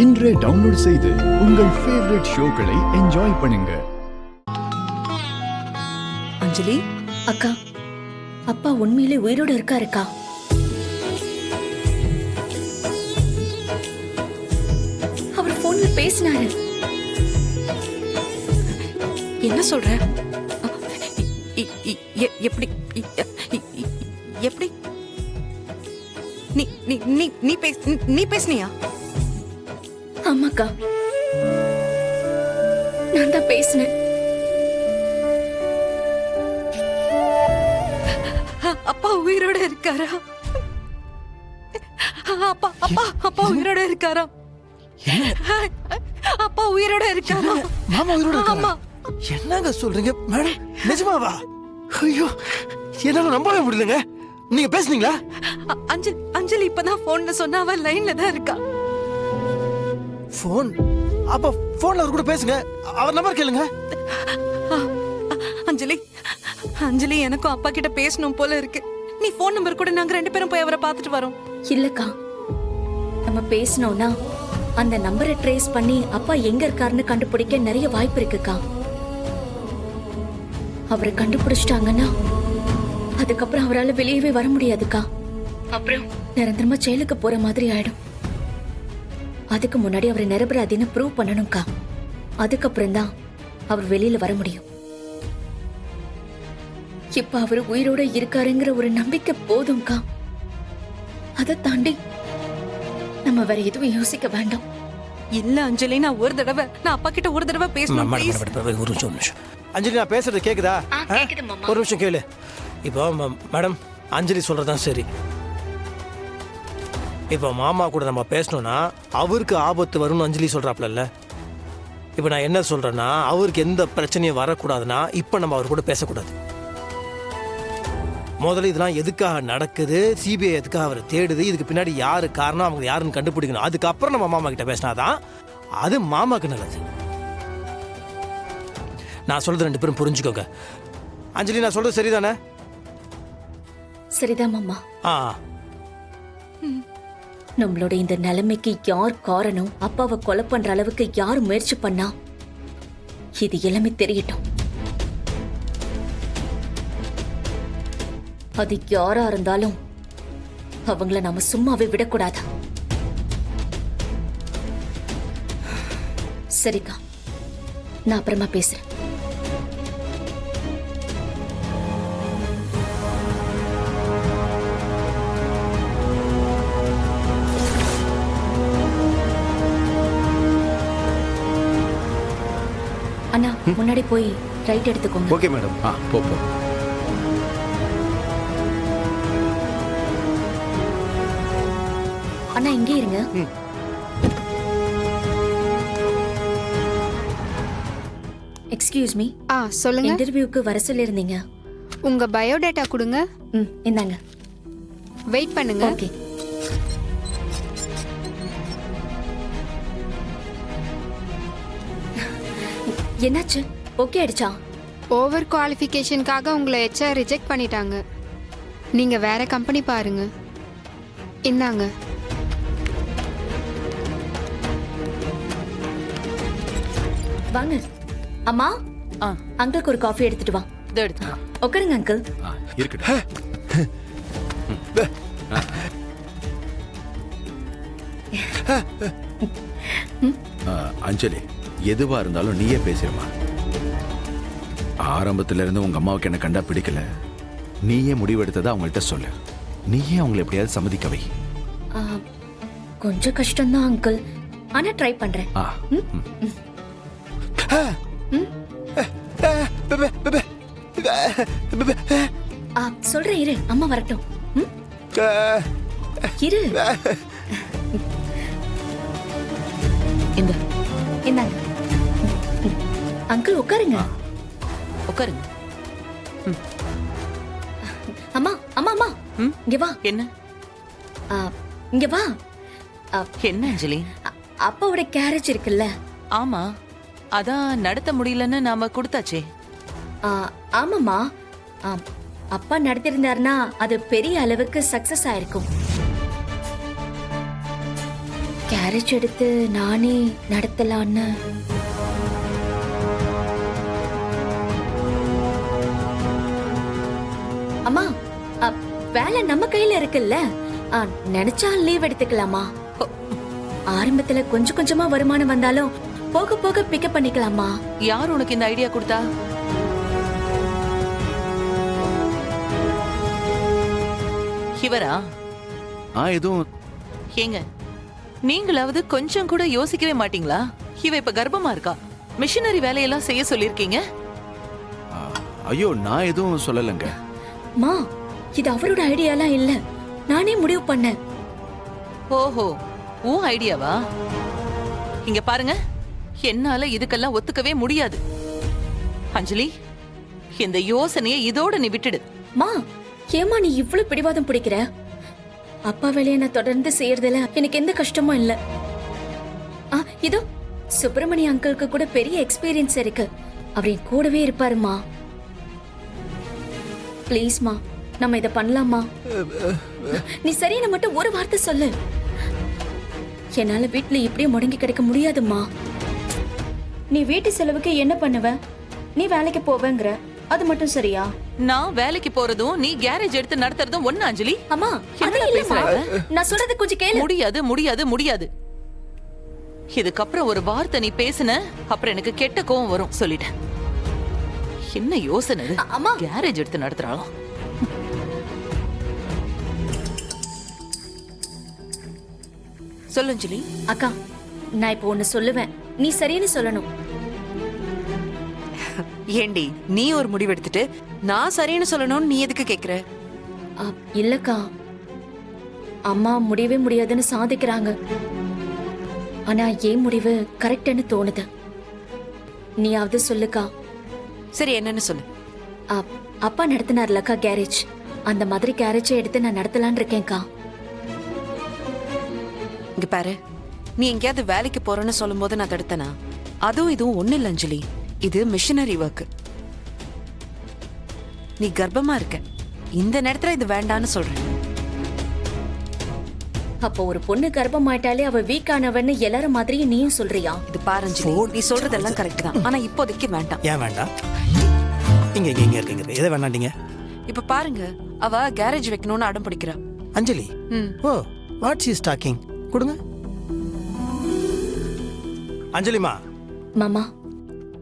இன்றே டவுன்லோட் செய்து உங்கள் ஃபேவரட் ஷோக்களை என்ஜாய் பண்ணுங்க. அஞ்சலி அக்கா, அப்பா உண்மையிலே உயிரோட இருக்காருக்கா. அவர் போன்ல பேசினாரு. என்ன சொல்ற? எப்படி எப்படி நீ பேசுனியா? ஆமாக்கா, நான் தான் பேசினேன். அப்பா உயிரோட இருக்காரா? அப்பா அப்பா அப்பா உயிரோட இருக்காரா? அப்பா உயிரோட இருக்காரா? மாமா உயிரோட ஆமா. என்னங்க சொல்றீங்க மேடம்? நிஜமாவா? ஐயோ, என்னால நம்பவே முடியலங்க. நீங்க பேசுனீங்களா? அஞ்சலி இப்பதான் போன்ல சொன்னா அவ லைன்ல தான் இருக்கா. போன்? அப்ப போன்ல அவர் கூட பேசுங்க. அவர் நம்பர் கேளுங்க. அஞ்சலி எனக்கும் அப்பா கிட்ட பேசணும் போல இருக்கு. நீ போன் நம்பர் கூட நாங்க 2 பேரும் போய் அவரை பார்த்துட்டு வரோம். இல்லக்கா, நம்ம பேசணும்னா அந்த நம்பரை ட்ரேஸ் பண்ணி அப்பா எங்க இருக்காருன்னு கண்டுபிடிக்க நிறைய வாய்ப்பு இருக்குக்கா. அவரை கண்டுபிடிச்சிட்டாங்கன்னா அதுக்கப்புறம் அவரால் வெளியவே வர முடியாதுக்கா. அப்புறம் நிரந்தரமா ஜெயிலுக்கு போற மாதிரி ஆயிடும். அதுக்கு முன்னாடி அவரை நிரபராதின்னு ப்ரூவ் பண்ணணும்க்கா. அதுக்கப்புறம் தான் அவர் வெளியில வர முடியும். இப்ப அவர் உயிரோட இருக்காருங்கிற ஒரு நம்பிக்கை போதும்க்கா. அதை தாண்டி நம்ம வேற எதுவும் யோசிக்க வேண்டாம். இல்ல அஞ்சலி, நான் அப்பா கிட்ட ஒரு தடவை பேசணும். ஒரு நிமிஷம் அஞ்சலி, நான் பேசுறது கேக்குதா? ஒரு நிமிஷம் கேளு. இப்போ மேடம், அஞ்சலி சொல்றதான் சரி. இப்போ மாமா கூட நம்ம பேசணும்னா அவருக்கு ஆபத்து வரும்னு அஞ்சலி சொல்றாப்ல. இப்போ நான் என்ன சொல்றேன்னா, அவருக்கு எந்த பிரச்சனையும் வரக்கூடாதுன்னா இப்போ நம்ம அவர் கூட பேசக்கூடாது. முதல்ல இதெல்லாம் எதுக்காக நடக்குது, சிபிஐ எதுக்காக அவரை தேடுது, இதுக்கு பின்னாடி யாரு காரணம், அவங்க யாருன்னு கண்டுபிடிக்கணும். அதுக்கப்புறம் நம்ம மாமா கிட்ட பேசினாதான் அது மாமாக்கு நல்லது. நான் சொல்றது 2 பேரும் புரிஞ்சுக்கோங்க. அஞ்சலி, நான் சொல்றது சரிதானே? சரிதான் மாமா. நம்மளோட இந்த நிலைமைக்கு யார் காரணம், அப்பாவை கொலை பண்ற அளவுக்கு யார் முயற்சி பண்ணா, இது எல்லாமே தெரியட்டும். அது யாரா இருந்தாலும் அவங்கள நாம சும்மாவே விடக்கூடாது. சரிக்கா, நான் அப்புறமா பேசுறேன். அண்ணா, முன்னாடி போய் ரைட் எடுத்துக்கோங்க. Okay madam. போ. அண்ணா, இங்கே இருங்க. Excuse me. சொல்லுங்க. இன்டர்வியூக்கு வர சொல்லிருந்தீங்க. உங்க பயோடேட்டா கொடுங்க. இந்தாங்க. வெயிட் பண்ணுங்க. ஓகே. என்னாச்சு? ஓகே ஆயிடுச்சா? ஓவர் குவாலிஃபிகேஷனுக்காக உங்களை HR ரிஜெக்ட் பண்ணிட்டாங்க. நீங்க வேற கம்பெனி பாருங்க. இந்தாங்க. வாங்க. அம்மா, அங்கிளுக்கு ஒரு காஃபி எடுத்துட்டு வா. உட்காருங்க அங்கிள். இருக்கட்டும். அஞ்சலி, எதுவா இருந்தாலும் நீயே பேசிடுமா. ஆரம்பத்துல இருந்து உங்க அம்மாவுக்கு என்ன கண்டா பிடிக்கல. நீயே முடிவெடுத்ததை அவங்கள்ட்ட சொல்லு. நீயே அவங்களை எப்படியாவது சம்மதிக்க வை. கொஞ்சம் கஷ்டம்தான் அங்கிள், ஆனா ட்ரை பண்றேன். சொல்றேன், இரு, அம்மா வரட்டும். இரு. இந்தாங்க அங்கிள், உட்காருங்க. உட்காருங்க. அம்மா அம்மா அம்மா, இங்க வா. என்ன? இங்க வா. என்ன அஞ்சலி? அப்பாவோட கேரேஜ் இருக்குல்ல? ஆமா, அதான் நடத்த முடியலன்னு நாம கொடுத்தாச்சே. ஆமாம்மா. அப்பா நடத்திருந்தாருன்னா அது பெரிய அளவுக்கு சக்சஸ் ஆயிருக்கும். கேரேஜ் எடுத்து நானே நடத்தலான்னு. அம்மா, வேலை நம்ம கையில இருக்குல்ல, நினைச்சா லீவ் எடுத்துக்கலாமா? ஆரம்பத்துல கொஞ்சம் கொஞ்சமா வருமானம் வந்தாலும் போக போக பிக்கப் பண்ணிக்கலாமா? யார் உனக்கு இந்த ஐடியா கொடுத்தா? இவரா? எதுவும் ஏங்க, நீங்களாவது கொஞ்சம் கூட யோசிக்கவே மாட்டீங்களா? இவ இப்ப கர்ப்பமா இருக்கா, மிஷினரி வேலையெல்லாம் செய்ய சொல்லிருக்கீங்க. ஐயோ, நான் எதுவும் சொல்லலைங்க. மா, இது அவரோட ஐடியாலாம் இல்ல, நானே முடிவு பண்ணேன். ஓஹோ, உன் ஐடியாவா? இங்க பாருங்க, என்னால இதுக்கெல்லாம் ஒத்துக்கவே முடியாது. அஞ்சலி, இந்த யோசனையை இதோட நீ விட்டுடு. மா, ஏமா நீ இவ்வளவு பிடிவாதம் பிடிக்கிற? அப்பா வேலையை நான் தொடர்ந்து செய்யறதுல எனக்கு எந்த கஷ்டமும் இல்ல. இதோ சுப்பிரமணிய அங்கிளுக்கு கூட பெரிய எக்ஸ்பீரியன்ஸ் இருக்கு, அவர் என் கூடவே இருப்பாருமா. ப்ளீஸ்மா, நம்ம இத பண்ணலாமா? நீ சரியான மட்டும் ஒரு வார்த்தை சொல்லு. என்னால வீட்டுல இப்படியே முடங்கி கிடைக்க முடியாதுமா. நீ வீட்டு செலவுக்கு என்ன பண்ணுவ? நீ வேலைக்கு போவேங்கிற, அது மட்டும் சரியா? நான் வேலைக்கு போறதும் நீ கேரேஜ் எடுத்து நடத்துறதும் ஒண்ணு அஞ்சலி. அம்மா, என்னடா பேசுற? நான் சொல்றது கொஞ்சம் கேளு. முடியாது முடியாது முடியாது. இதுக்கப்புறம் ஒரு வார்த்தை நீ பேசுன, அப்புறம் எனக்கு கெட்ட கோவம் வரும், சொல்லிட்டேன். என்ன யோசனை இது? அம்மா, கேரேஜ் எடுத்து நடத்துறாளோ? சொல்லு அஞ்சலி. அக்கா, நான் இப்போ ஒண்ணு சொல்லுவேன், நீ சரின்னு சொல்லணும். ஏண்டி நீ ஒரு முடிவு எடுத்துட்டு நான் சரின்னு சொல்லணும்னு நீ எதுக்கு கேக்குற? இல்லக்கா, அம்மா முடியவே முடியாதுன்னு சாதிக்கிறாங்க. ஆனா ஏன் முடிவு கரெக்ட்னு தோணுது. நீயாவது சொல்லுக்கா. சரி, என்னன்னு சொல்லு. அப்பா நடத்தினார்லக்கா கேரேஜ், அந்த மாதிரி கேரேஜை எடுத்து நான் நடத்தலான் இருக்கேன்க்கா. இங்க பாரு, நீ எங்கேயாவது வேலைக்கு போறேன்னு சொல்லும் போது நான் தடுத்தனா? அதுவும் இதுவும் ஒண்ணு இல்ல அஞ்சலி, இது மிஷனரி ஒர்க். நீ கர்ப்பமா இருக்க, இந்த நேரத்துல இது வேண்டான்னு சொல்றேன். அப்போ ஒரு பொண்ணு கர்ப்பமாயிட்டாலே அவ வீக் ஆனவன்னு எல்லாரும் மாதிரியும் நீயும் சொல்றியா? இது பாரு அஞ்சலி, நீ சொல்றதெல்லாம் கரெக்ட் தான், ஆனா இப்போதைக்கு வேண்டாம். ஏன் வேண்டாம்? இங்க இங்க இங்க இருக்குங்க, எதை வேண்டாண்டீங்க? இப்ப பாருங்க, அவ கேரேஜ் வைக்கணும்னு அடம் பிடிக்கிறா. Anjali, oh what she is talking? கொடுங்க அஞ்சலிமா. மாமா,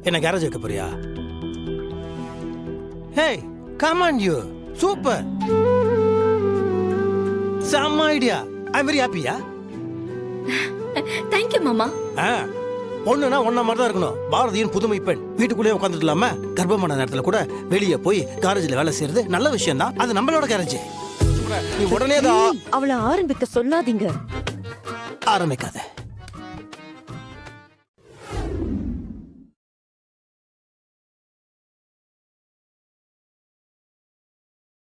என்ன கேரேஜ் வைக்க போறியா? Hey, come on you, super, செம்ம ஐடியா. ஐ அம் வெரி ஹாப்பியா. தேங்க்யூ மாமா. பொண்ணுனா ஒன்ன மாதிரி தான் இருக்கணும். பாரதியின் புதுமை பெண் வீட்டுக்குள்ளேயே உட்காந்துட்டு இல்லாம கர்ப்பமான நேரத்துல கூட வெளியே போய் கேரேஜ்ல வேலை செய்யறது நல்ல விஷயம் தான். அது நம்மளோட கேரேஜ். நீ உடனே தான் அவளை ஆரம்பிக்க சொல்லாதீங்க. ஆரம்பிக்காத.